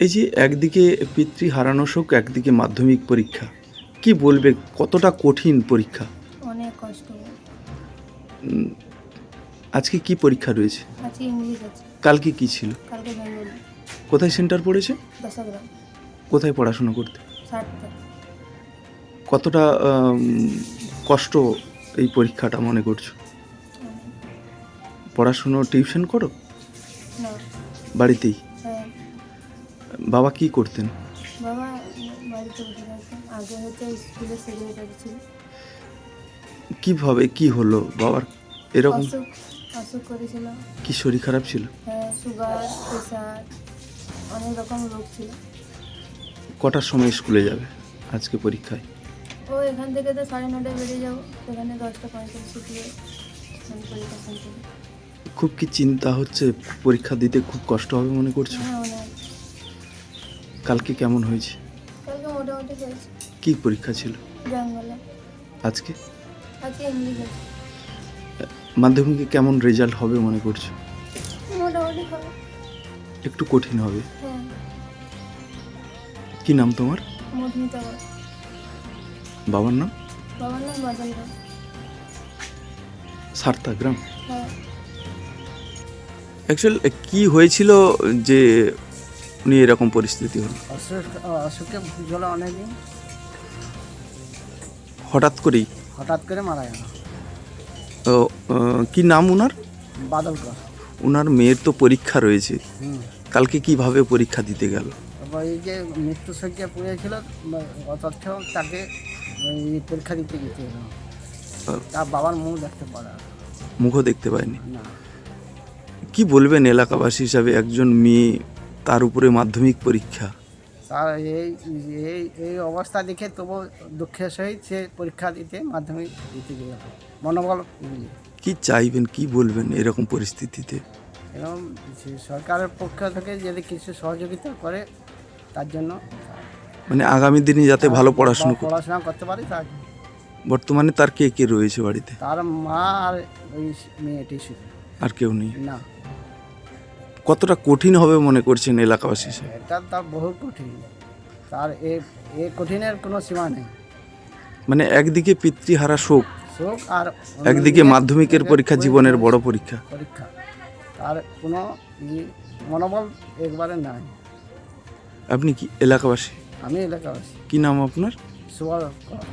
এই যে একদিকে পিতৃ হারানো শোক, একদিকে মাধ্যমিক পরীক্ষা, কি বলবে কতটা কঠিন পরীক্ষা? অনেক কষ্ট। উম, আজকে কি পরীক্ষা রয়েছে? আজকে ইংলিশ আছে, কালকে কি ছিল? কালকে বেঙ্গলি। কোথায় সেন্টার পড়েছে? দশগ্রাম, কোথায় পড়াশোনা করতে? সাতটা। কতটা কষ্ট এই পরীক্ষাটা মনে করছো? পড়াশুনো টিউশন করো না। বাড়িতেই? হ্যাঁ। বাবা কি করতেন? বাবা বাড়িতে বসে থাকতেন, আগে হচ্ছে স্কুলের সেক্রেটারি ছিল। কিভাবে কি হলো বাবার এরকম? অসুখ অসুখ করেছিল। কি শরীর খারাপ ছিল? হ্যাঁ, সুগার, প্রেশার, অনেক রকম রোগ ছিল। কটার সময় স্কুলে যাবে আজকে পরীক্ষায়? ও এখান থেকে তো 9:30 বেরিয়ে যাবো, সেখানে 10:45 গিয়ে আমি পরীক্ষা সেন্টারে। খুব কি চিন্তা হচ্ছে? পরীক্ষা দিতে খুব কষ্ট হবে মনে করছো? হ্যাঁ, অনেক। কালকে কেমন হয়েছে? কালকে মোটামুটি হয়েছে। কি পরীক্ষা ছিল? বাংলা। আজকে আজকে ইংলিশ আছে। মাধ্যমিকে কেমন রেজাল্ট হবে মনে করছো? মোটামুটি হবে। একটু কঠিন হবে। হ্যাঁ। কি নাম তোমার? মধুমিতা বল। বাবার নাম? বাবার নাম বাদল রাও। সারতা গ্রাম। হ্যাঁ। অ্যাকচুয়াল কি হয়েছিল যে উনি এরকম পরিস্থিতি হলো? অসুখে ভুগল অনেকদিন, হঠাৎ করেই? হঠাৎ করে মারা গেল। তো কি নাম উনার? বাদল কর। উনার মেয়ের তো পরীক্ষা রয়েছে, হুম। কালকে কিভাবে পরীক্ষা দিতে গেল? তারপর এই যে মৃত্যু শয্যা পড়েছিল, অথচ তাকে ওই পরীক্ষা দিতে যেতে হলো। তার বাবার মুখ দেখতে পারা মুখও দেখতে পায়নি? না। কি বলবেন এলাকাবাসী হিসাবে, একজন মেয়ে তার উপরে মাধ্যমিক পরীক্ষা? তার এই এই এই অবস্থা দেখে তবু দুঃখের সহিত সে পরীক্ষা দিতে মাধ্যমিক দিতে গেল মনোবল নিয়ে। কি চাইবেন, কি বলবেন এরকম পরিস্থিতিতে? এবং সরকারের পক্ষ থেকে যদি কিছু সহযোগিতা করে তার জন্য, মানে আগামী দিনে যাতে ভালো পড়াশোনা করতে। পড়াশোনা করতে পারে তার। বর্তমানে তার কে কে রয়েছে বাড়িতে? তার মা আর ওই মেয়েটি শুধু, আর কেউ নেই? না। কতটা কঠিন হবে মনে করছেন এলাকাবাসী হিসেবে? এটা তার বহু কঠিন। তার এ কঠিনের কোনো সীমা নেই। মানে একদিকে পিতৃহারা শোক, শোক, আর একদিকে মাধ্যমিকের পরীক্ষা, জীবনের বড় পরীক্ষা। পরীক্ষা, তার কোনো মনোবল একবারে নাই। আপনি কি এলাকাবাসী? আমি এলাকাবাসী। কি নাম আপনার? সুবল কর।